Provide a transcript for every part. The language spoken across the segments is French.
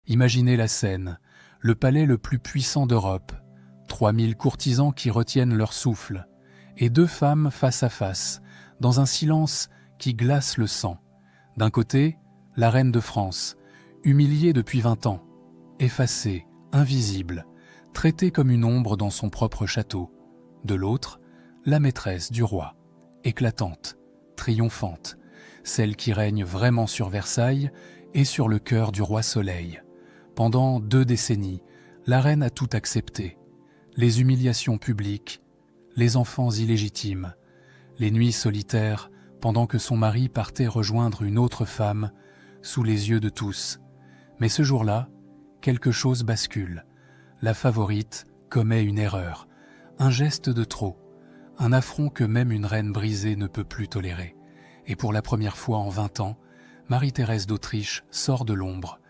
Imaginez la scène, le palais le plus puissant d'Europe, 3000 courtisans qui retiennent leur souffle, et deux femmes face à face, dans un silence qui glace le sang. D'un côté, la reine de France, humiliée depuis 20 ans, effacée, invisible, traitée comme une ombre dans son propre château. De l'autre, la maîtresse du roi, éclatante, triomphante, celle qui règne vraiment sur Versailles et sur le cœur du roi Soleil. Pendant 2 décennies, la reine a tout accepté. Les humiliations publiques, les enfants illégitimes, les nuits solitaires pendant que son mari partait rejoindre une autre femme sous les yeux de tous. Mais ce jour-là, quelque chose bascule. La favorite commet une erreur, un geste de trop, un affront que même une reine brisée ne peut plus tolérer. Et pour la première fois en 20 ans, Marie-Thérèse d'Autriche sort de l'ombre.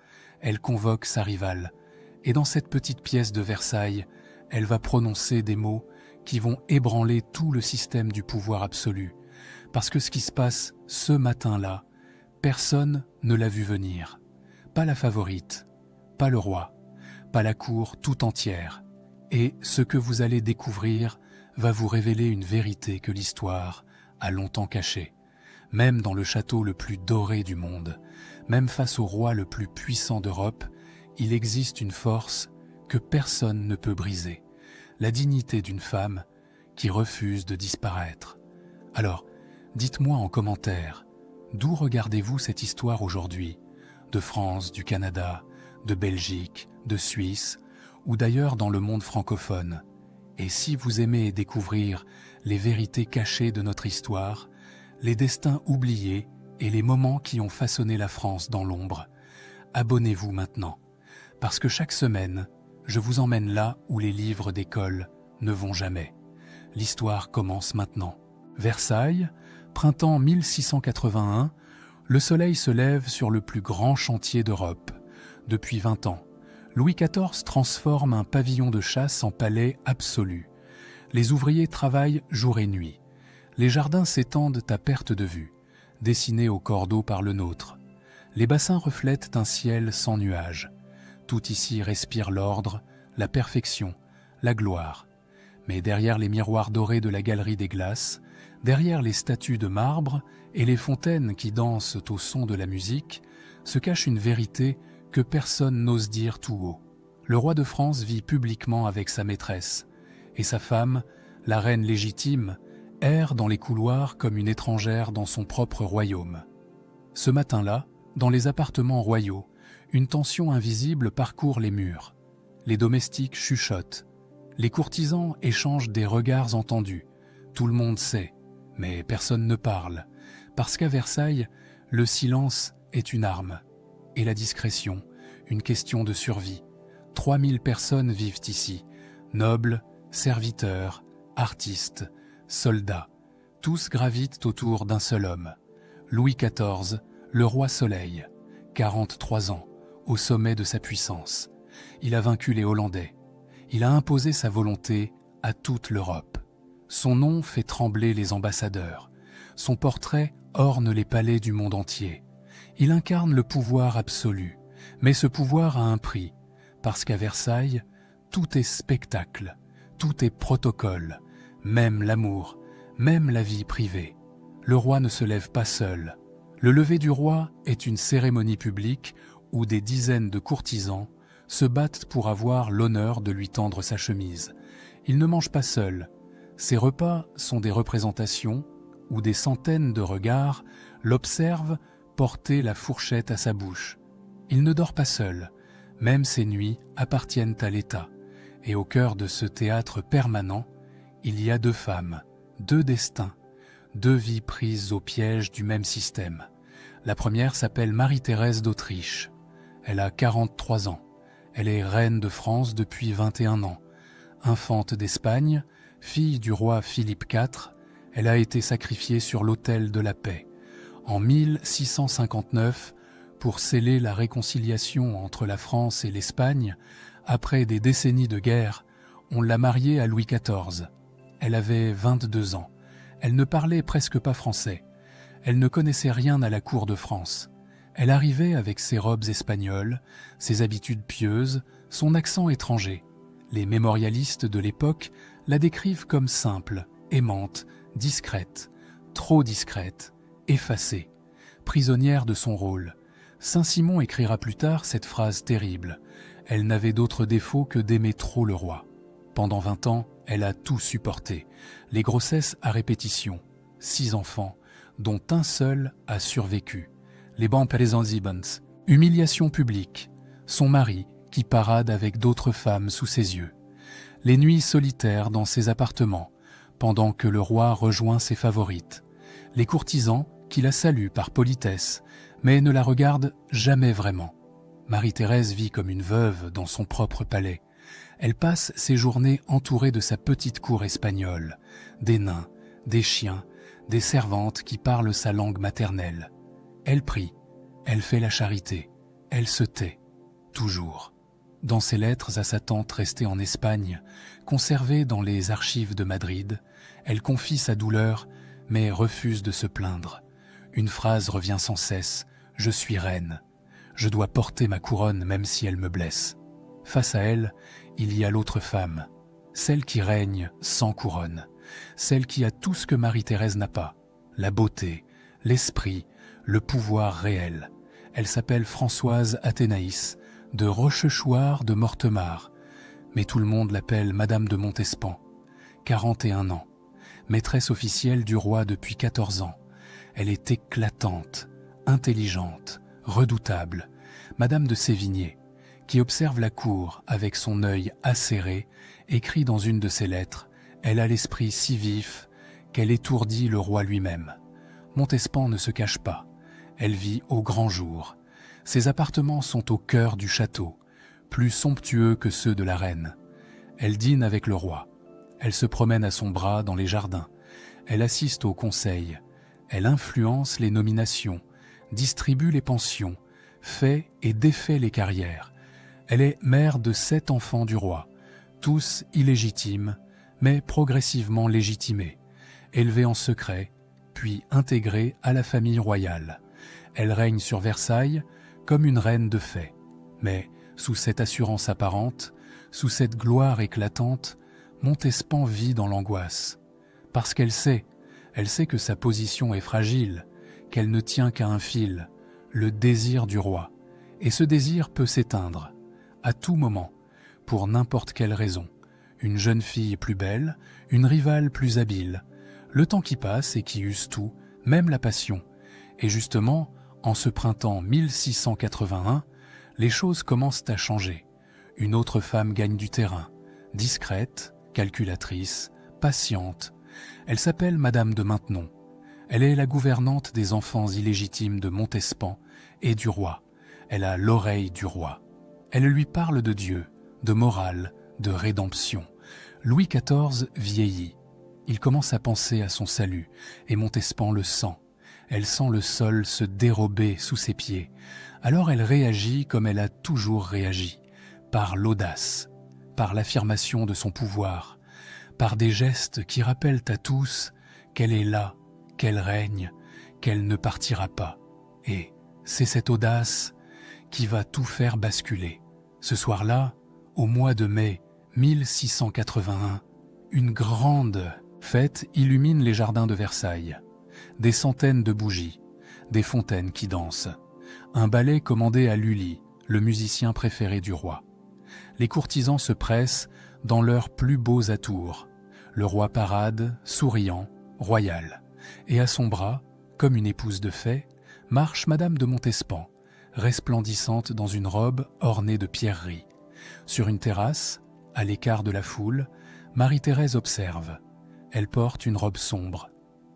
Elle convoque sa rivale. Et dans cette petite pièce de Versailles, elle va prononcer des mots qui vont ébranler tout le système du pouvoir absolu. Parce que ce qui se passe ce matin-là, personne ne l'a vu venir. Pas la favorite, pas le roi, pas la cour tout entière. Et ce que vous allez découvrir va vous révéler une vérité que l'histoire a longtemps cachée. Même dans le château le plus doré du monde, même face au roi le plus puissant d'Europe, il existe une force que personne ne peut briser, la dignité d'une femme qui refuse de disparaître. Alors, dites-moi en commentaire, d'où regardez-vous cette histoire aujourd'hui? De France, du Canada, de Belgique, de Suisse, ou d'ailleurs dans le monde francophone? Et si vous aimez découvrir les vérités cachées de notre histoire, les destins oubliés et les moments qui ont façonné la France dans l'ombre, abonnez-vous maintenant, parce que chaque semaine, je vous emmène là où les livres d'école ne vont jamais. L'histoire commence maintenant. Versailles, printemps 1681, le soleil se lève sur le plus grand chantier d'Europe. Depuis 20 ans, Louis XIV transforme un pavillon de chasse en palais absolu. Les ouvriers travaillent jour et nuit. Les jardins s'étendent à perte de vue, dessinés au cordeau par le nôtre. Les bassins reflètent un ciel sans nuages. Tout ici respire l'ordre, la perfection, la gloire. Mais derrière les miroirs dorés de la galerie des glaces, derrière les statues de marbre et les fontaines qui dansent au son de la musique, se cache une vérité que personne n'ose dire tout haut. Le roi de France vit publiquement avec sa maîtresse, et sa femme, la reine légitime, erre dans les couloirs comme une étrangère dans son propre royaume. Ce matin-là, dans les appartements royaux, une tension invisible parcourt les murs. Les domestiques chuchotent. Les courtisans échangent des regards entendus. Tout le monde sait, mais personne ne parle, parce qu'à Versailles, le silence est une arme, et la discrétion, une question de survie. 3000 personnes vivent ici, nobles, serviteurs, artistes, soldats, tous gravitent autour d'un seul homme. Louis XIV, le roi Soleil, 43 ans, au sommet de sa puissance. Il a vaincu les Hollandais. Il a imposé sa volonté à toute l'Europe. Son nom fait trembler les ambassadeurs. Son portrait orne les palais du monde entier. Il incarne le pouvoir absolu. Mais ce pouvoir a un prix, parce qu'à Versailles, tout est spectacle, tout est protocole, même l'amour, même la vie privée. Le roi ne se lève pas seul. Le lever du roi est une cérémonie publique où des dizaines de courtisans se battent pour avoir l'honneur de lui tendre sa chemise. Il ne mange pas seul. Ses repas sont des représentations où des centaines de regards l'observent porter la fourchette à sa bouche. Il ne dort pas seul. Même ses nuits appartiennent à l'État. Et au cœur de ce théâtre permanent, il y a 2 femmes, 2 destins, 2 vies prises au piège du même système. La première s'appelle Marie-Thérèse d'Autriche. Elle a 43 ans. Elle est reine de France depuis 21 ans. Infante d'Espagne, fille du roi Philippe IV, elle a été sacrifiée sur l'autel de la paix. En 1659, pour sceller la réconciliation entre la France et l'Espagne, après des décennies de guerre, on l'a mariée à Louis XIV. Elle avait 22 ans. Elle ne parlait presque pas français. Elle ne connaissait rien à la cour de France. Elle arrivait avec ses robes espagnoles, ses habitudes pieuses, son accent étranger. Les mémorialistes de l'époque la décrivent comme simple, aimante, discrète, trop discrète, effacée, prisonnière de son rôle. Saint-Simon écrira plus tard cette phrase terrible. Elle n'avait d'autre défaut que d'aimer trop le roi. Pendant 20 ans, elle a tout supporté. Les grossesses à répétition, 6 enfants, dont un seul a survécu. Les Bamperezanzibans, humiliation publique, son mari qui parade avec d'autres femmes sous ses yeux. Les nuits solitaires dans ses appartements, pendant que le roi rejoint ses favorites. Les courtisans qui la saluent par politesse, mais ne la regardent jamais vraiment. Marie-Thérèse vit comme une veuve dans son propre palais. Elle passe ses journées entourée de sa petite cour espagnole, des nains, des chiens, des servantes qui parlent sa langue maternelle. Elle prie, elle fait la charité, elle se tait, toujours. Dans ses lettres à sa tante restée en Espagne, conservées dans les archives de Madrid, elle confie sa douleur, mais refuse de se plaindre. Une phrase revient sans cesse, « Je suis reine. Je dois porter ma couronne même si elle me blesse. » Face à elle, il y a l'autre femme, celle qui règne sans couronne, celle qui a tout ce que Marie-Thérèse n'a pas, la beauté, l'esprit, le pouvoir réel. Elle s'appelle Françoise Athénaïs, de Rochechouart de Mortemart, mais tout le monde l'appelle Madame de Montespan. 41 ans, maîtresse officielle du roi depuis 14 ans. Elle est éclatante, intelligente, redoutable, Madame de Sévigné, qui observe la cour avec son œil acéré, écrit dans une de ses lettres « Elle a l'esprit si vif qu'elle étourdit le roi lui-même. » Montespan ne se cache pas, elle vit au grand jour. Ses appartements sont au cœur du château, plus somptueux que ceux de la reine. Elle dîne avec le roi, elle se promène à son bras dans les jardins, elle assiste au conseil, elle influence les nominations, distribue les pensions, fait et défait les carrières. Elle est mère de 7 enfants du roi, tous illégitimes, mais progressivement légitimés, élevés en secret, puis intégrés à la famille royale. Elle règne sur Versailles comme une reine de fait, mais sous cette assurance apparente, sous cette gloire éclatante, Montespan vit dans l'angoisse. Parce qu'elle sait que sa position est fragile, qu'elle ne tient qu'à un fil, le désir du roi. Et ce désir peut s'éteindre, à tout moment, pour n'importe quelle raison. Une jeune fille plus belle, une rivale plus habile, le temps qui passe et qui use tout, même la passion. Et justement, en ce printemps 1681, les choses commencent à changer. Une autre femme gagne du terrain, discrète, calculatrice, patiente. Elle s'appelle Madame de Maintenon. Elle est la gouvernante des enfants illégitimes de Montespan et du roi. Elle a l'oreille du roi. Elle lui parle de Dieu, de morale, de rédemption. Louis XIV vieillit. Il commence à penser à son salut, et Montespan le sent. Elle sent le sol se dérober sous ses pieds. Alors elle réagit comme elle a toujours réagi, par l'audace, par l'affirmation de son pouvoir, par des gestes qui rappellent à tous qu'elle est là, qu'elle règne, qu'elle ne partira pas. Et c'est cette audace qui va tout faire basculer. Ce soir-là, au mois de mai 1681, une grande fête illumine les jardins de Versailles. Des centaines de bougies, des fontaines qui dansent, un ballet commandé à Lully, le musicien préféré du roi. Les courtisans se pressent dans leurs plus beaux atours. Le roi parade, souriant, royal. Et à son bras, comme une épouse de fée, marche Madame de Montespan, resplendissante dans une robe ornée de pierreries. Sur une terrasse, à l'écart de la foule, Marie-Thérèse observe. Elle porte une robe sombre.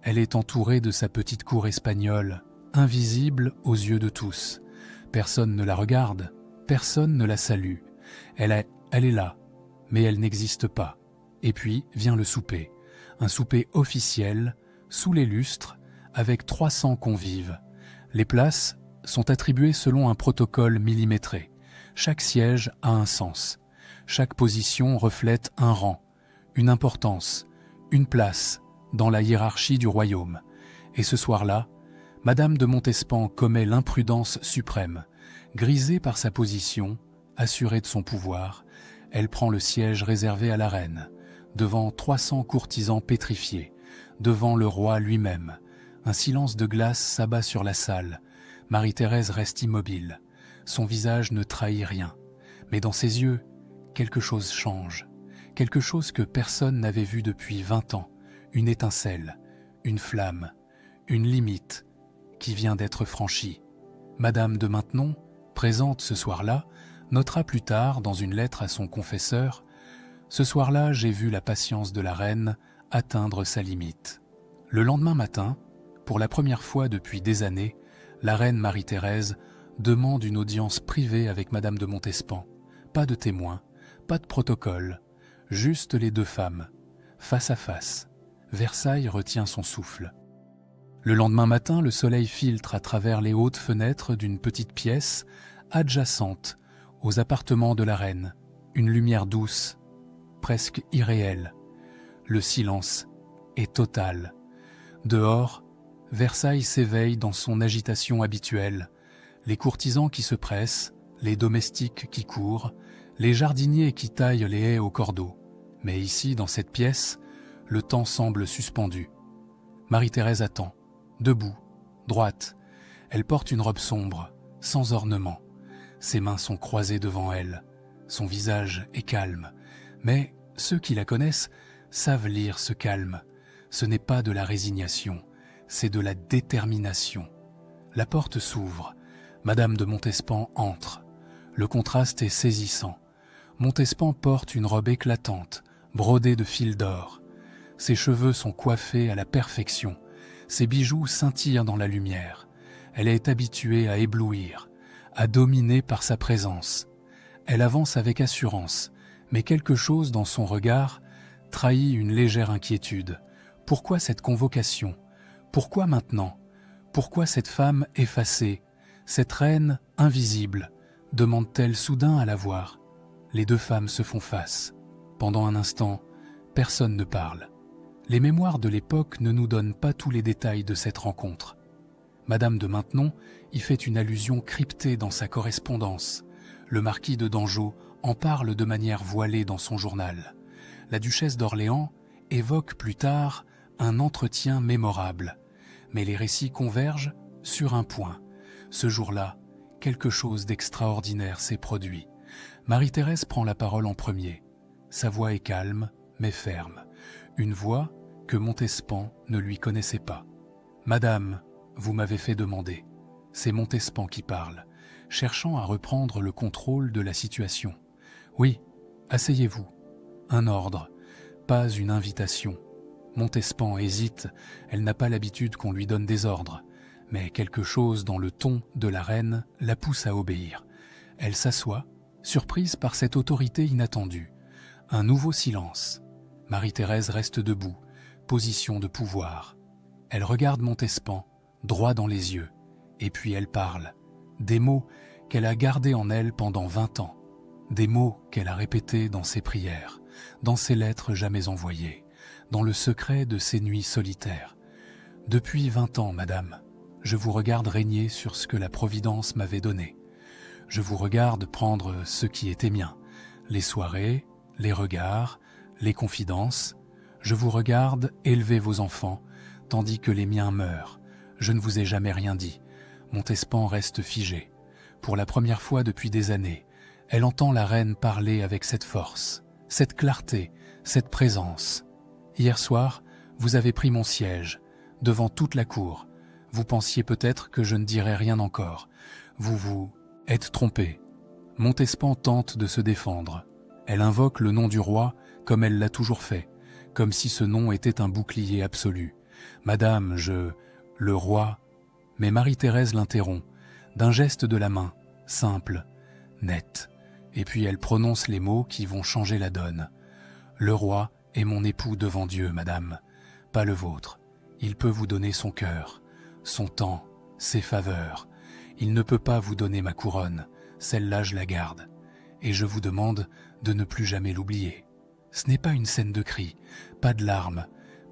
Elle est entourée de sa petite cour espagnole, invisible aux yeux de tous. Personne ne la regarde, personne ne la salue. Elle est là, mais elle n'existe pas. Et puis vient le souper, un souper officiel, sous les lustres, avec 300 convives. Les places sont attribuées selon un protocole millimétré. Chaque siège a un sens. Chaque position reflète un rang, une importance, une place dans la hiérarchie du royaume. Et ce soir-là, Madame de Montespan commet l'imprudence suprême. Grisée par sa position, assurée de son pouvoir, elle prend le siège réservé à la reine, devant 300 courtisans pétrifiés, devant le roi lui-même. Un silence de glace s'abat sur la salle. Marie-Thérèse reste immobile. Son visage ne trahit rien. Mais dans ses yeux, quelque chose change. Quelque chose que personne n'avait vu depuis 20 ans. Une étincelle, une flamme, une limite qui vient d'être franchie. Madame de Maintenon, présente ce soir-là, notera plus tard dans une lettre à son confesseur « Ce soir-là, j'ai vu la patience de la reine atteindre sa limite ». Le lendemain matin, pour la première fois depuis des années, la reine Marie-Thérèse demande une audience privée avec Madame de Montespan. Pas de témoins, pas de protocole, juste les deux femmes, face à face. Versailles retient son souffle. Le lendemain matin, le soleil filtre à travers les hautes fenêtres d'une petite pièce adjacente aux appartements de la reine, une lumière douce, presque irréelle. Le silence est total. Dehors, Versailles s'éveille dans son agitation habituelle. Les courtisans qui se pressent, les domestiques qui courent, les jardiniers qui taillent les haies au cordeau. Mais ici, dans cette pièce, le temps semble suspendu. Marie-Thérèse attend, debout, droite. Elle porte une robe sombre, sans ornement. Ses mains sont croisées devant elle. Son visage est calme. Mais ceux qui la connaissent savent lire ce calme. Ce n'est pas de la résignation, c'est de la détermination. La porte s'ouvre. Madame de Montespan entre. Le contraste est saisissant. Montespan porte une robe éclatante, brodée de fils d'or. Ses cheveux sont coiffés à la perfection. Ses bijoux scintillent dans la lumière. Elle est habituée à éblouir, à dominer par sa présence. Elle avance avec assurance, mais quelque chose dans son regard trahit une légère inquiétude. Pourquoi cette convocation? Pourquoi maintenant? Pourquoi cette femme effacée, cette reine invisible, demande-t-elle soudain à la voir? Les deux femmes se font face. Pendant un instant, personne ne parle. Les mémoires de l'époque ne nous donnent pas tous les détails de cette rencontre. Madame de Maintenon y fait une allusion cryptée dans sa correspondance. Le marquis de Dangeau en parle de manière voilée dans son journal. La duchesse d'Orléans évoque plus tard un entretien mémorable. Mais les récits convergent sur un point. Ce jour-là, quelque chose d'extraordinaire s'est produit. Marie-Thérèse prend la parole en premier. Sa voix est calme, mais ferme. Une voix que Montespan ne lui connaissait pas. « Madame, vous m'avez fait demander. » C'est Montespan qui parle, cherchant à reprendre le contrôle de la situation. « Oui, asseyez-vous. » Un ordre, pas une invitation. Montespan hésite, elle n'a pas l'habitude qu'on lui donne des ordres. Mais quelque chose dans le ton de la reine la pousse à obéir. Elle s'assoit, surprise par cette autorité inattendue. Un nouveau silence. Marie-Thérèse reste debout, position de pouvoir. Elle regarde Montespan, droit dans les yeux, et puis elle parle. Des mots qu'elle a gardés en elle pendant 20 ans. Des mots qu'elle a répétés dans ses prières, dans ses lettres jamais envoyées, dans le secret de ses nuits solitaires. Depuis 20 ans, madame, je vous regarde régner sur ce que la Providence m'avait donné. Je vous regarde prendre ce qui était mien, les soirées, les regards, les confidences. Je vous regarde élever vos enfants, tandis que les miens meurent. Je ne vous ai jamais rien dit. Montespan reste figé. Pour la première fois depuis des années, elle entend la reine parler avec cette force, cette clarté, cette présence. Hier soir, vous avez pris mon siège, devant toute la cour. Vous pensiez peut-être que je ne dirais rien encore. Vous vous êtes trompé. Montespan tente de se défendre. Elle invoque le nom du roi comme elle l'a toujours fait, comme si ce nom était un bouclier absolu. « Madame, le roi… » Mais Marie-Thérèse l'interrompt, d'un geste de la main, simple, net. Et puis elle prononce les mots qui vont changer la donne. « Le roi est mon époux devant Dieu, madame, pas le vôtre. Il peut vous donner son cœur, son temps, ses faveurs. Il ne peut pas vous donner ma couronne, celle-là je la garde. Et je vous demande de ne plus jamais l'oublier. Ce n'est pas une scène de cris, pas de larmes,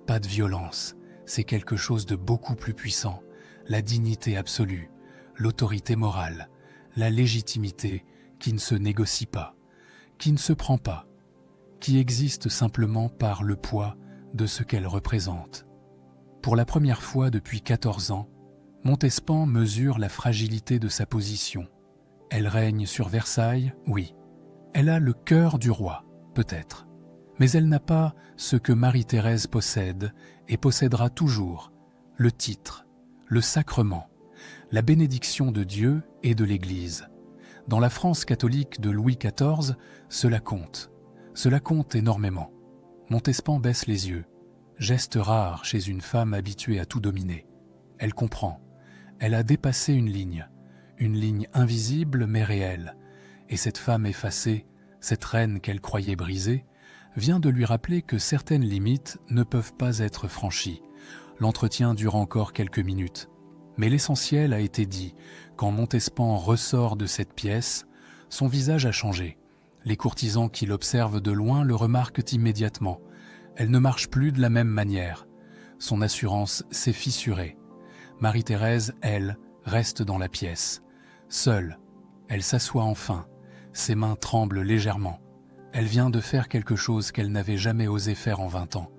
pas de violence. C'est quelque chose de beaucoup plus puissant. la dignité absolue, l'autorité morale, la légitimité qui ne se négocie pas, qui ne se prend pas, qui existe simplement par le poids de ce qu'elle représente. Pour la première fois depuis 14 ans, Montespan mesure la fragilité de sa position. Elle règne sur Versailles, oui. Elle a le cœur du roi, peut-être. Mais elle n'a pas ce que Marie-Thérèse possède et possédera toujours, le titre, le sacrement, la bénédiction de Dieu et de l'Église. Dans la France catholique de Louis XIV, cela compte. Cela compte énormément. Montespan baisse les yeux, geste rare chez une femme habituée à tout dominer. Elle comprend. Elle a dépassé une ligne invisible mais réelle. Et cette femme effacée, cette reine qu'elle croyait brisée, vient de lui rappeler que certaines limites ne peuvent pas être franchies. L'entretien dure encore quelques minutes. Mais l'essentiel a été dit. Quand Montespan ressort de cette pièce, son visage a changé. Les courtisans qui l'observent de loin le remarquent immédiatement. Elle ne marche plus de la même manière. Son assurance s'est fissurée. Marie-Thérèse, elle, reste dans la pièce. Seule, elle s'assoit enfin. Ses mains tremblent légèrement. Elle vient de faire quelque chose qu'elle n'avait jamais osé faire en 20 ans.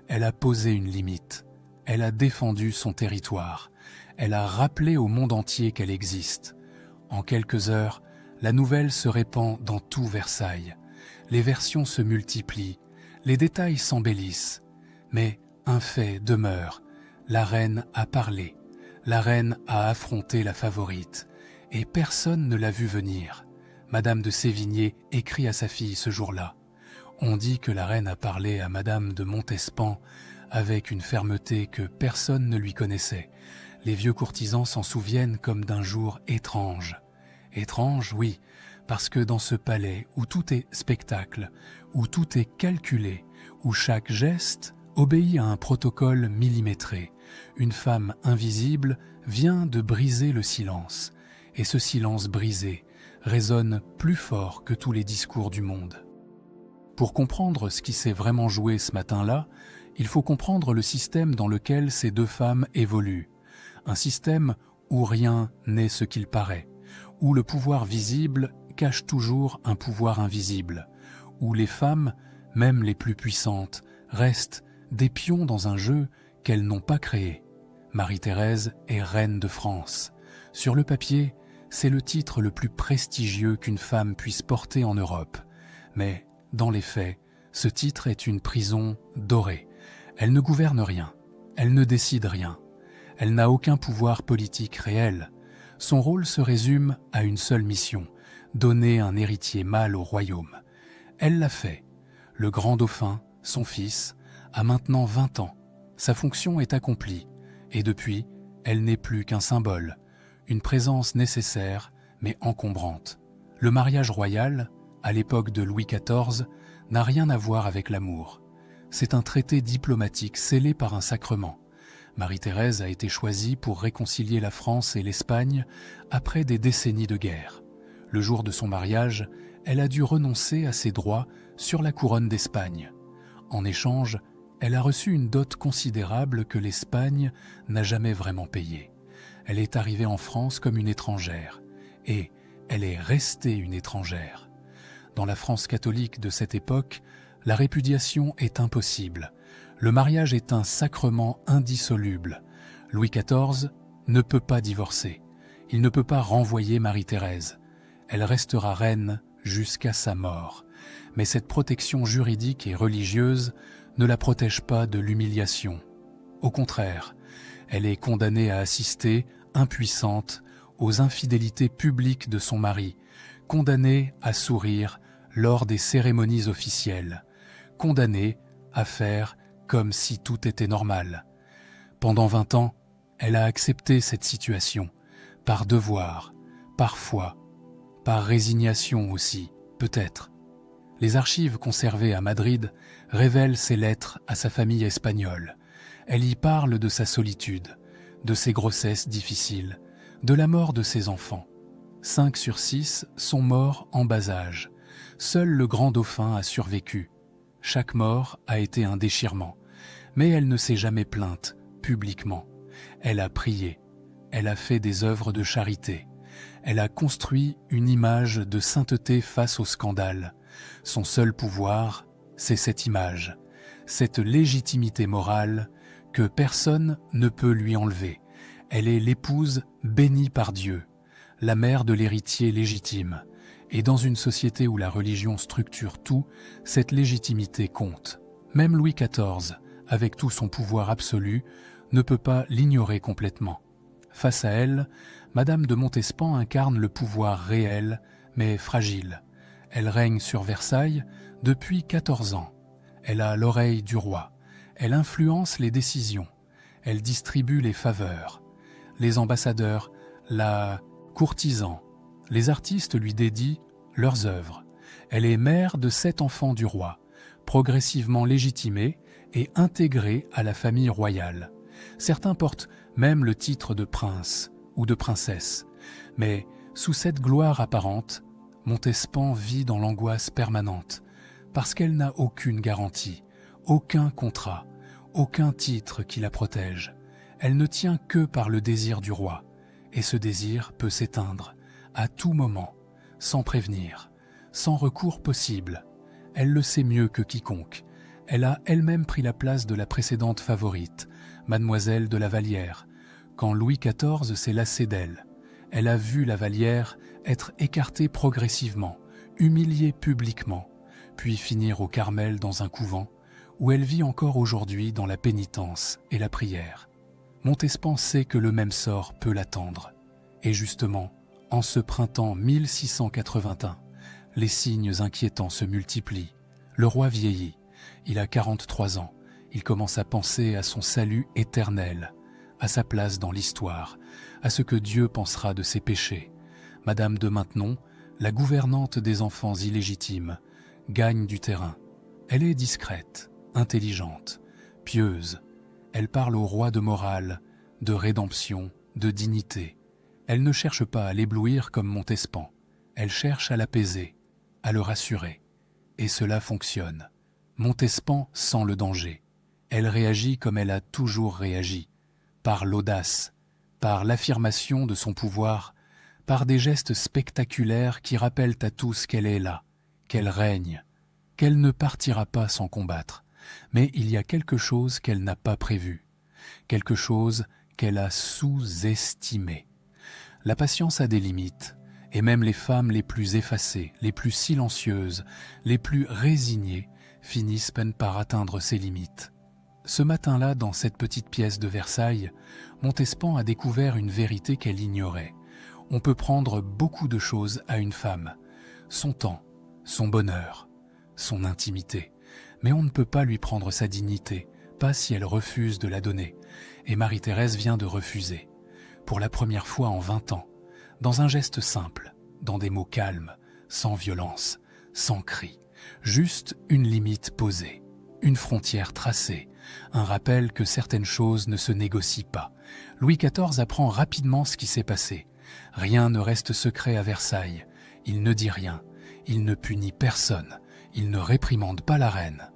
Elle a posé une limite. Elle a défendu son territoire. Elle a rappelé au monde entier qu'elle existe. En quelques heures, la nouvelle se répand dans tout Versailles. Les versions se multiplient, les détails s'embellissent. Mais un fait demeure. La reine a parlé. La reine a affronté la favorite. Et personne ne l'a vue venir. Madame de Sévigné écrit à sa fille ce jour-là. On dit que la reine a parlé à Madame de Montespan avec une fermeté que personne ne lui connaissait. Les vieux courtisans s'en souviennent comme d'un jour étrange. Étrange, oui, parce que dans ce palais où tout est spectacle, où tout est calculé, où chaque geste obéit à un protocole millimétré, une femme invisible vient de briser le silence. Et ce silence brisé résonne plus fort que tous les discours du monde. Pour comprendre ce qui s'est vraiment joué ce matin-là, il faut comprendre le système dans lequel ces deux femmes évoluent. Un système où rien n'est ce qu'il paraît, où le pouvoir visible cache toujours un pouvoir invisible, où les femmes, même les plus puissantes, restent des pions dans un jeu qu'elles n'ont pas créé. Marie-Thérèse est reine de France. Sur le papier, c'est le titre le plus prestigieux qu'une femme puisse porter en Europe. Mais, dans les faits, ce titre est une prison dorée. Elle ne gouverne rien, elle ne décide rien. Elle n'a aucun pouvoir politique réel. Son rôle se résume à une seule mission, donner un héritier mâle au royaume. Elle l'a fait. Le grand dauphin, son fils, a maintenant 20 ans. Sa fonction est accomplie, et depuis, elle n'est plus qu'un symbole, une présence nécessaire mais encombrante. Le mariage royal, à l'époque de Louis XIV, n'a rien à voir avec l'amour. C'est un traité diplomatique scellé par un sacrement. Marie-Thérèse a été choisie pour réconcilier la France et l'Espagne après des décennies de guerre. Le jour de son mariage, elle a dû renoncer à ses droits sur la couronne d'Espagne. En échange, elle a reçu une dot considérable que l'Espagne n'a jamais vraiment payée. Elle est arrivée en France comme une étrangère, et elle est restée une étrangère. Dans la France catholique de cette époque, la répudiation est impossible. Le mariage est un sacrement indissoluble. Louis XIV ne peut pas divorcer. Il ne peut pas renvoyer Marie-Thérèse. Elle restera reine jusqu'à sa mort. Mais cette protection juridique et religieuse ne la protège pas de l'humiliation. Au contraire, elle est condamnée à assister, impuissante, aux infidélités publiques de son mari, condamnée à sourire lors des cérémonies officielles, condamnée à faire comme si tout était normal. Pendant 20 ans, elle a accepté cette situation, par devoir, par foi, par résignation aussi, peut-être. Les archives conservées à Madrid révèlent ses lettres à sa famille espagnole. Elle y parle de sa solitude, de ses grossesses difficiles, de la mort de ses enfants. 5 sur 6 sont morts en bas âge. Seul le grand dauphin a survécu. Chaque mort a été un déchirement. Mais elle ne s'est jamais plainte, publiquement. Elle a prié. Elle a fait des œuvres de charité. Elle a construit une image de sainteté face au scandale. Son seul pouvoir, c'est cette image, cette légitimité morale que personne ne peut lui enlever. Elle est l'épouse bénie par Dieu, la mère de l'héritier légitime. Et dans une société où la religion structure tout, cette légitimité compte. Même Louis XIV, avec tout son pouvoir absolu, ne peut pas l'ignorer complètement. Face à elle, Madame de Montespan incarne le pouvoir réel, mais fragile. Elle règne sur Versailles depuis 14 ans. Elle a l'oreille du roi. Elle influence les décisions. Elle distribue les faveurs. Les ambassadeurs, la courtisan, les artistes lui dédient leurs œuvres. Elle est mère de 7 enfants du roi, progressivement légitimés et intégrés à la famille royale. Certains portent même le titre de prince ou de princesse. Mais sous cette gloire apparente, Montespan vit dans l'angoisse permanente, parce qu'elle n'a aucune garantie, aucun contrat, aucun titre qui la protège. Elle ne tient que par le désir du roi, et ce désir peut s'éteindre à tout moment, sans prévenir, sans recours possible. Elle le sait mieux que quiconque. Elle a elle-même pris la place de la précédente favorite, Mademoiselle de la Vallière. Quand Louis XIV s'est lassé d'elle, elle a vu la Vallière être écartée progressivement, humiliée publiquement, puis finir au Carmel dans un couvent, où elle vit encore aujourd'hui dans la pénitence et la prière. Montespan sait que le même sort peut l'attendre. Et justement, en ce printemps 1681, les signes inquiétants se multiplient. Le roi vieillit, il a 43 ans, il commence à penser à son salut éternel, à sa place dans l'histoire, à ce que Dieu pensera de ses péchés. Madame de Maintenon, la gouvernante des enfants illégitimes, gagne du terrain. Elle est discrète, intelligente, pieuse. Elle parle au roi de morale, de rédemption, de dignité. Elle ne cherche pas à l'éblouir comme Montespan. Elle cherche à l'apaiser, à le rassurer. Et cela fonctionne. Montespan sent le danger. Elle réagit comme elle a toujours réagi, par l'audace, par l'affirmation de son pouvoir, par des gestes spectaculaires qui rappellent à tous qu'elle est là, qu'elle règne, qu'elle ne partira pas sans combattre. Mais il y a quelque chose qu'elle n'a pas prévu, quelque chose qu'elle a sous-estimé. La patience a des limites, et même les femmes les plus effacées, les plus silencieuses, les plus résignées, finissent par atteindre ces limites. Ce matin-là, dans cette petite pièce de Versailles, Montespan a découvert une vérité qu'elle ignorait. On peut prendre beaucoup de choses à une femme, son temps, son bonheur, son intimité, mais on ne peut pas lui prendre sa dignité, pas si elle refuse de la donner. Et Marie-Thérèse vient de refuser, pour la première fois en 20 ans, dans un geste simple, dans des mots calmes, sans violence, sans cri, juste une limite posée, une frontière tracée, un rappel que certaines choses ne se négocient pas. Louis XIV apprend rapidement ce qui s'est passé. Rien ne reste secret à Versailles. Il ne dit rien, il ne punit personne, il ne réprimande pas la reine.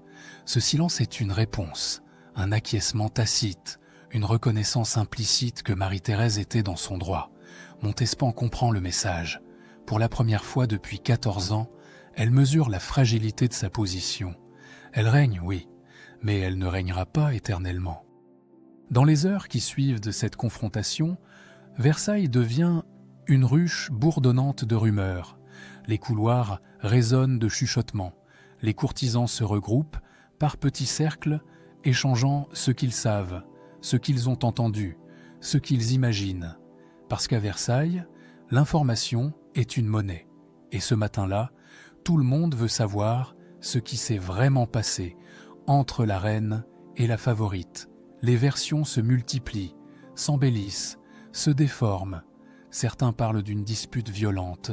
Ce silence est une réponse, un acquiescement tacite, une reconnaissance implicite que Marie-Thérèse était dans son droit. Montespan comprend le message. Pour la première fois depuis 14 ans, elle mesure la fragilité de sa position. Elle règne, oui, mais elle ne régnera pas éternellement. Dans les heures qui suivent de cette confrontation, Versailles devient une ruche bourdonnante de rumeurs. Les couloirs résonnent de chuchotements. Les courtisans se regroupent par petits cercles, échangeant ce qu'ils savent, ce qu'ils ont entendu, ce qu'ils imaginent. Parce qu'à Versailles, l'information est une monnaie. Et ce matin-là, tout le monde veut savoir ce qui s'est vraiment passé entre la reine et la favorite. Les versions se multiplient, s'embellissent, se déforment. Certains parlent d'une dispute violente,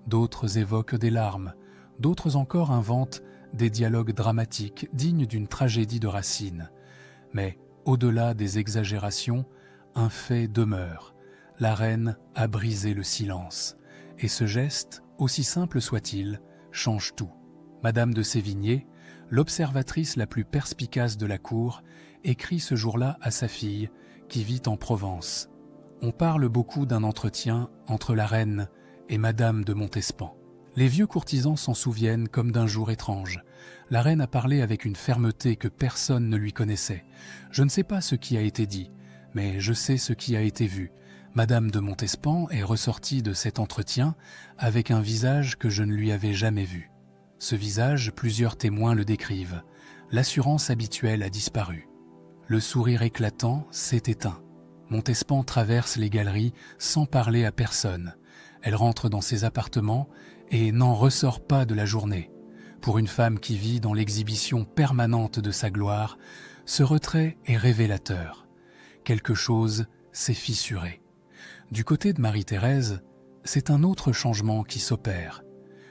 d'autres évoquent des larmes, d'autres encore inventent des dialogues dramatiques dignes d'une tragédie de Racine. Mais au-delà des exagérations, un fait demeure. La reine a brisé le silence. Et ce geste, aussi simple soit-il, change tout. Madame de Sévigné, l'observatrice la plus perspicace de la cour, écrit ce jour-là à sa fille, qui vit en Provence. On parle beaucoup d'un entretien entre la reine et Madame de Montespan. Les vieux courtisans s'en souviennent comme d'un jour étrange. La reine a parlé avec une fermeté que personne ne lui connaissait. Je ne sais pas ce qui a été dit, mais je sais ce qui a été vu. Madame de Montespan est ressortie de cet entretien avec un visage que je ne lui avais jamais vu. Ce visage, plusieurs témoins le décrivent. L'assurance habituelle a disparu. Le sourire éclatant s'est éteint. Montespan traverse les galeries sans parler à personne. Elle rentre dans ses appartements et n'en ressort pas de la journée. Pour une femme qui vit dans l'exhibition permanente de sa gloire, ce retrait est révélateur. Quelque chose s'est fissuré. Du côté de Marie-Thérèse, c'est un autre changement qui s'opère,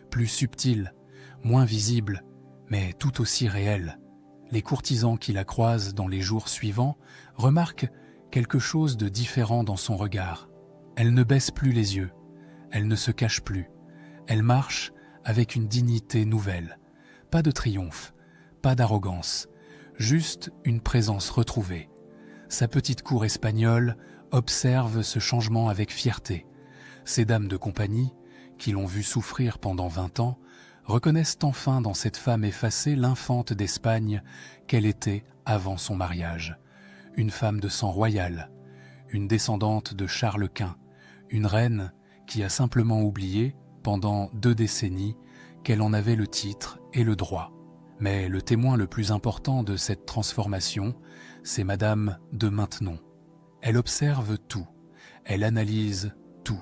plus subtil, moins visible, mais tout aussi réel. Les courtisans qui la croisent dans les jours suivants remarquent quelque chose de différent dans son regard. Elle ne baisse plus les yeux, elle ne se cache plus, elle marche avec une dignité nouvelle. Pas de triomphe, pas d'arrogance, juste une présence retrouvée. Sa petite cour espagnole observe ce changement avec fierté. Ces dames de compagnie, qui l'ont vue souffrir pendant 20 ans, reconnaissent enfin dans cette femme effacée l'infante d'Espagne qu'elle était avant son mariage. Une femme de sang royal, une descendante de Charles Quint, une reine qui a simplement oublié, pendant 2 décennies, qu'elle en avait le titre et le droit. Mais le témoin le plus important de cette transformation, c'est Madame de Maintenon. Elle observe tout, elle analyse tout,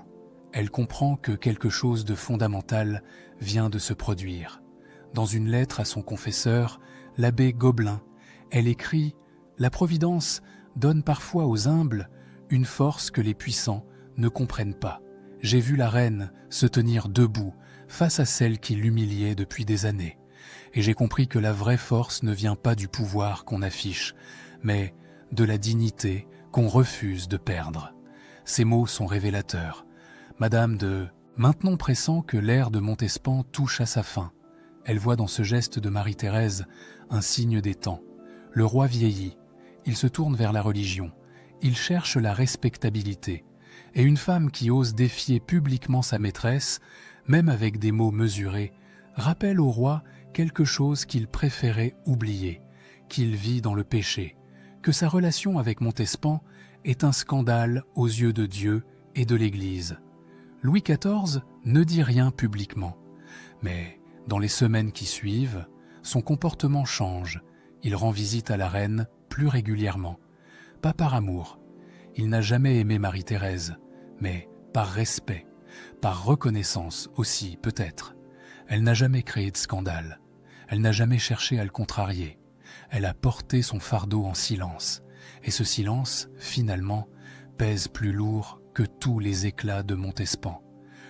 elle comprend que quelque chose de fondamental vient de se produire. Dans une lettre à son confesseur, l'abbé Gobelin, elle écrit « La Providence donne parfois aux humbles une force que les puissants ne comprennent pas. J'ai vu la reine se tenir debout face à celle qui l'humiliait depuis des années. Et j'ai compris que la vraie force ne vient pas du pouvoir qu'on affiche, mais de la dignité qu'on refuse de perdre. » Ces mots sont révélateurs. Madame de Maintenon pressent que l'ère de Montespan touche à sa fin. Elle voit dans ce geste de Marie-Thérèse un signe des temps. Le roi vieillit, il se tourne vers la religion, il cherche la respectabilité. Et une femme qui ose défier publiquement sa maîtresse, même avec des mots mesurés, rappelle au roi quelque chose qu'il préférait oublier, qu'il vit dans le péché, que sa relation avec Montespan est un scandale aux yeux de Dieu et de l'Église. Louis XIV ne dit rien publiquement, mais dans les semaines qui suivent, son comportement change. Il rend visite à la reine plus régulièrement, pas par amour. Il n'a jamais aimé Marie-Thérèse, mais par respect, par reconnaissance aussi peut-être. Elle n'a jamais créé de scandale, elle n'a jamais cherché à le contrarier. Elle a porté son fardeau en silence, et ce silence, finalement, pèse plus lourd que tous les éclats de Montespan.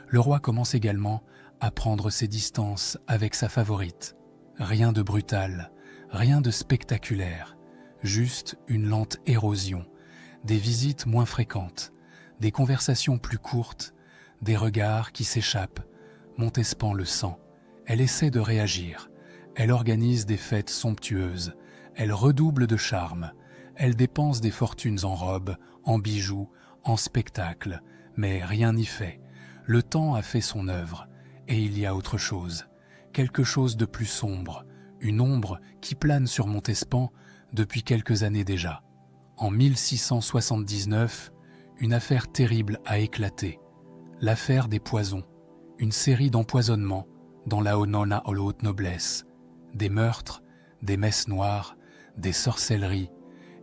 Le roi commence également à prendre ses distances avec sa favorite. Rien de brutal, rien de spectaculaire, juste une lente érosion, des visites moins fréquentes, des conversations plus courtes, des regards qui s'échappent. Montespan le sent. Elle essaie de réagir. Elle organise des fêtes somptueuses. Elle redouble de charme. Elle dépense des fortunes en robes, en bijoux, en spectacles. Mais rien n'y fait. Le temps a fait son œuvre. Et il y a autre chose. Quelque chose de plus sombre. Une ombre qui plane sur Montespan depuis quelques années déjà. En 1679, une affaire terrible a éclaté. L'affaire des poisons. Une série d'empoisonnements dans la Honona haute noblesse. Des meurtres, des messes noires, des sorcelleries.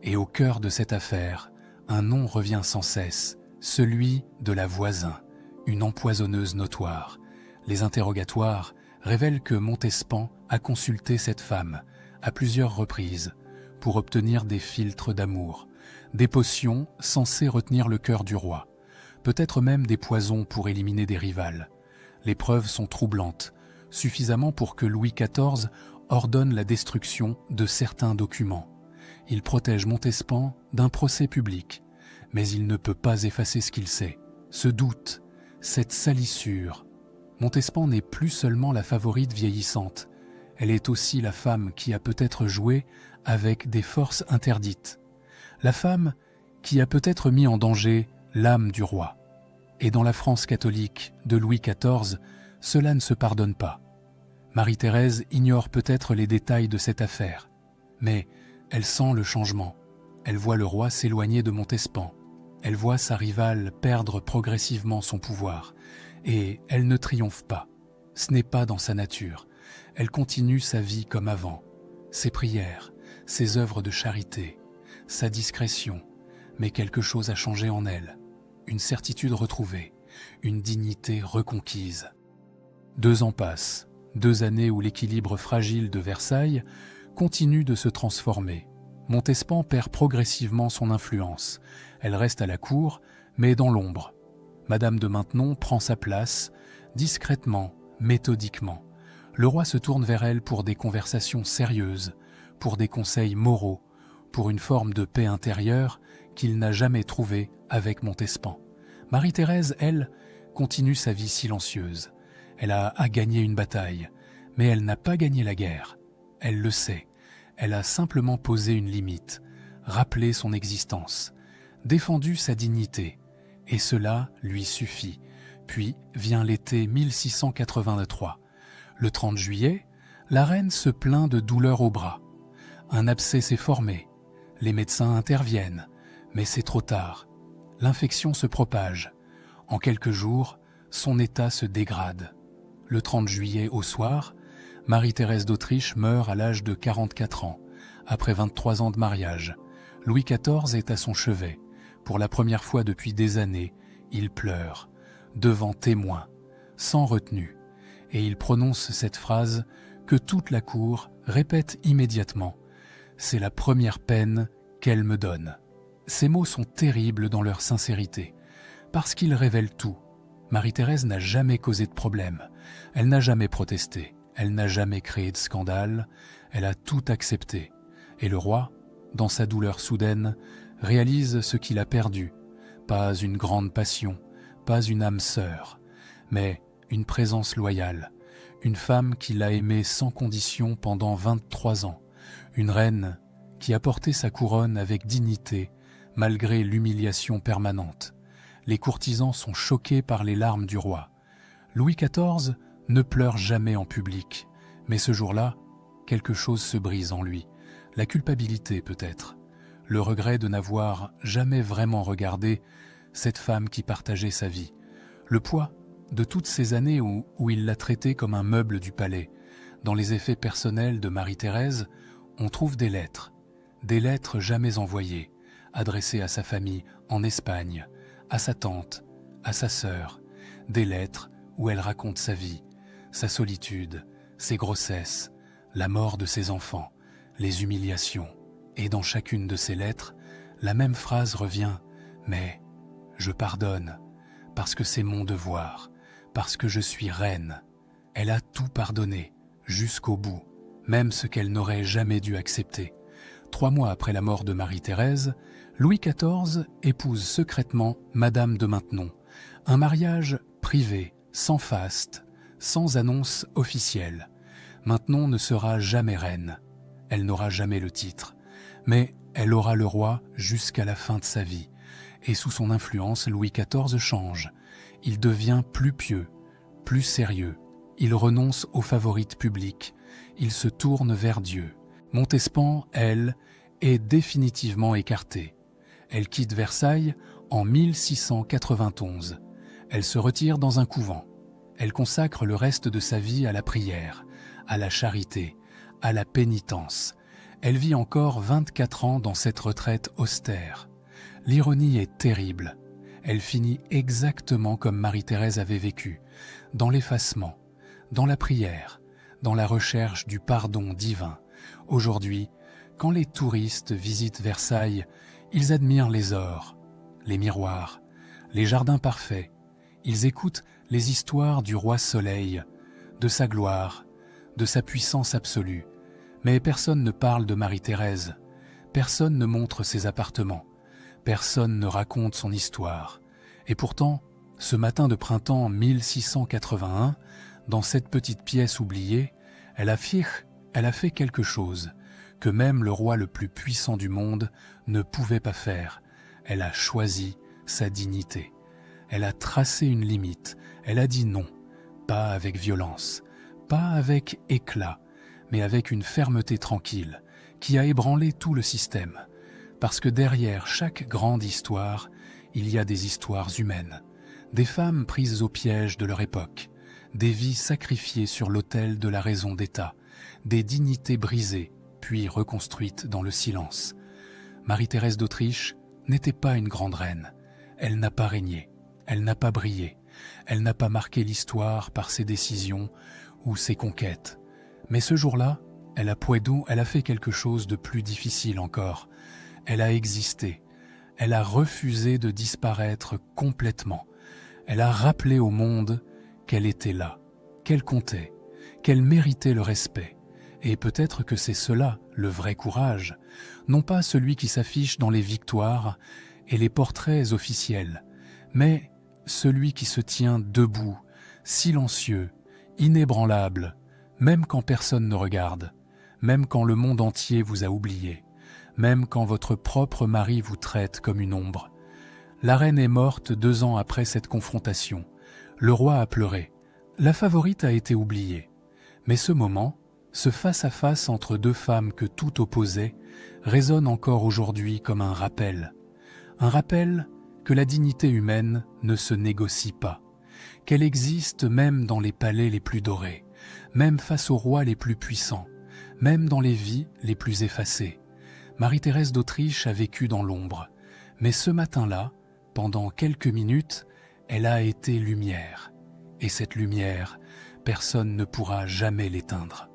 Et au cœur de cette affaire, un nom revient sans cesse, celui de la Voisin, une empoisonneuse notoire. Les interrogatoires révèlent que Montespan a consulté cette femme à plusieurs reprises pour obtenir des filtres d'amour, des potions censées retenir le cœur du roi, peut-être même des poisons pour éliminer des rivales. Les preuves sont troublantes, suffisamment pour que Louis XIV ordonne la destruction de certains documents. Il protège Montespan d'un procès public, mais il ne peut pas effacer ce qu'il sait. Ce doute, cette salissure. Montespan n'est plus seulement la favorite vieillissante, elle est aussi la femme qui a peut-être joué avec des forces interdites. La femme qui a peut-être mis en danger l'âme du roi. Et dans la France catholique de Louis XIV, cela ne se pardonne pas. Marie-Thérèse ignore peut-être les détails de cette affaire, mais elle sent le changement. Elle voit le roi s'éloigner de Montespan. Elle voit sa rivale perdre progressivement son pouvoir. Et elle ne triomphe pas. Ce n'est pas dans sa nature. Elle continue sa vie comme avant. Ses prières, ses œuvres de charité, sa discrétion. Mais quelque chose a changé en elle. Une certitude retrouvée, une dignité reconquise. 2 ans passent, 2 années où l'équilibre fragile de Versailles continue de se transformer. Montespan perd progressivement son influence. Elle reste à la cour, mais dans l'ombre. Madame de Maintenon prend sa place, discrètement, méthodiquement. Le roi se tourne vers elle pour des conversations sérieuses, pour des conseils moraux, pour une forme de paix intérieure qu'il n'a jamais trouvée avec Montespan. Marie-Thérèse, elle, continue sa vie silencieuse. Elle a gagné une bataille, mais elle n'a pas gagné la guerre. Elle le sait. Elle a simplement posé une limite, rappelé son existence, défendu sa dignité, et cela lui suffit. Puis vient l'été 1683. Le 30 juillet, la reine se plaint de douleurs au bras. Un abcès s'est formé. Les médecins interviennent, mais c'est trop tard. L'infection se propage. En quelques jours, son état se dégrade. Le 30 juillet au soir, Marie-Thérèse d'Autriche meurt à l'âge de 44 ans, après 23 ans de mariage. Louis XIV est à son chevet. Pour la première fois depuis des années, il pleure, devant témoins, sans retenue, et il prononce cette phrase que toute la cour répète immédiatement. « C'est la première peine qu'elle me donne ». Ces mots sont terribles dans leur sincérité, parce qu'ils révèlent tout. Marie-Thérèse n'a jamais causé de problème, elle n'a jamais protesté. Elle n'a jamais créé de scandale, elle a tout accepté. Et le roi, dans sa douleur soudaine, réalise ce qu'il a perdu. Pas une grande passion, pas une âme sœur, mais une présence loyale, une femme qui l'a aimé sans condition pendant 23 ans, une reine qui a porté sa couronne avec dignité, malgré l'humiliation permanente. Les courtisans sont choqués par les larmes du roi. Louis XIV ne pleure jamais en public, mais ce jour-là, quelque chose se brise en lui. La culpabilité peut-être, le regret de n'avoir jamais vraiment regardé cette femme qui partageait sa vie, le poids de toutes ces années où il l'a traitée comme un meuble du palais. Dans les effets personnels de Marie-Thérèse, on trouve des lettres jamais envoyées, adressées à sa famille en Espagne, à sa tante, à sa sœur, des lettres où elle raconte sa vie, sa solitude, ses grossesses, la mort de ses enfants, les humiliations. Et dans chacune de ces lettres, la même phrase revient « Mais je pardonne, parce que c'est mon devoir, parce que je suis reine. » Elle a tout pardonné, jusqu'au bout, même ce qu'elle n'aurait jamais dû accepter. 3 mois après la mort de Marie-Thérèse, Louis XIV épouse secrètement Madame de Maintenon, un mariage privé, sans faste, sans annonce officielle. Maintenon ne sera jamais reine. Elle n'aura jamais le titre. Mais elle aura le roi jusqu'à la fin de sa vie. Et sous son influence, Louis XIV change. Il devient plus pieux, plus sérieux. Il renonce aux favorites publiques. Il se tourne vers Dieu. Montespan, elle, est définitivement écartée. Elle quitte Versailles en 1691. Elle se retire dans un couvent. Elle consacre le reste de sa vie à la prière, à la charité, à la pénitence. Elle vit encore 24 ans dans cette retraite austère. L'ironie est terrible. Elle finit exactement comme Marie-Thérèse avait vécu, dans l'effacement, dans la prière, dans la recherche du pardon divin. Aujourd'hui, quand les touristes visitent Versailles, ils admirent les ors, les miroirs, les jardins parfaits. Ils écoutent les histoires du roi Soleil, de sa gloire, de sa puissance absolue. Mais personne ne parle de Marie-Thérèse, personne ne montre ses appartements, personne ne raconte son histoire. Et pourtant, ce matin de printemps 1681, dans cette petite pièce oubliée, elle a fait quelque chose que même le roi le plus puissant du monde ne pouvait pas faire. Elle a choisi sa dignité. Elle a tracé une limite, elle a dit non, pas avec violence, pas avec éclat, mais avec une fermeté tranquille, qui a ébranlé tout le système. Parce que derrière chaque grande histoire, il y a des histoires humaines, des femmes prises au piège de leur époque, des vies sacrifiées sur l'autel de la raison d'État, des dignités brisées, puis reconstruites dans le silence. Marie-Thérèse d'Autriche n'était pas une grande reine. Elle n'a pas régné, elle n'a pas brillé, elle n'a pas marqué l'histoire par ses décisions ou ses conquêtes. Mais ce jour-là, elle a fait quelque chose de plus difficile encore. Elle a existé. Elle a refusé de disparaître complètement. Elle a rappelé au monde qu'elle était là, qu'elle comptait, qu'elle méritait le respect. Et peut-être que c'est cela, le vrai courage, non pas celui qui s'affiche dans les victoires et les portraits officiels, mais celui qui se tient debout, silencieux, inébranlable, même quand personne ne regarde, même quand le monde entier vous a oublié, même quand votre propre mari vous traite comme une ombre. La reine est morte 2 ans après cette confrontation. Le roi a pleuré. La favorite a été oubliée. Mais ce moment, ce face-à-face entre 2 femmes que tout opposait, résonne encore aujourd'hui comme un rappel. Un rappel que la dignité humaine ne se négocie pas, qu'elle existe même dans les palais les plus dorés, même face aux rois les plus puissants, même dans les vies les plus effacées. Marie-Thérèse d'Autriche a vécu dans l'ombre, mais ce matin-là, pendant quelques minutes, elle a été lumière. Et cette lumière, personne ne pourra jamais l'éteindre.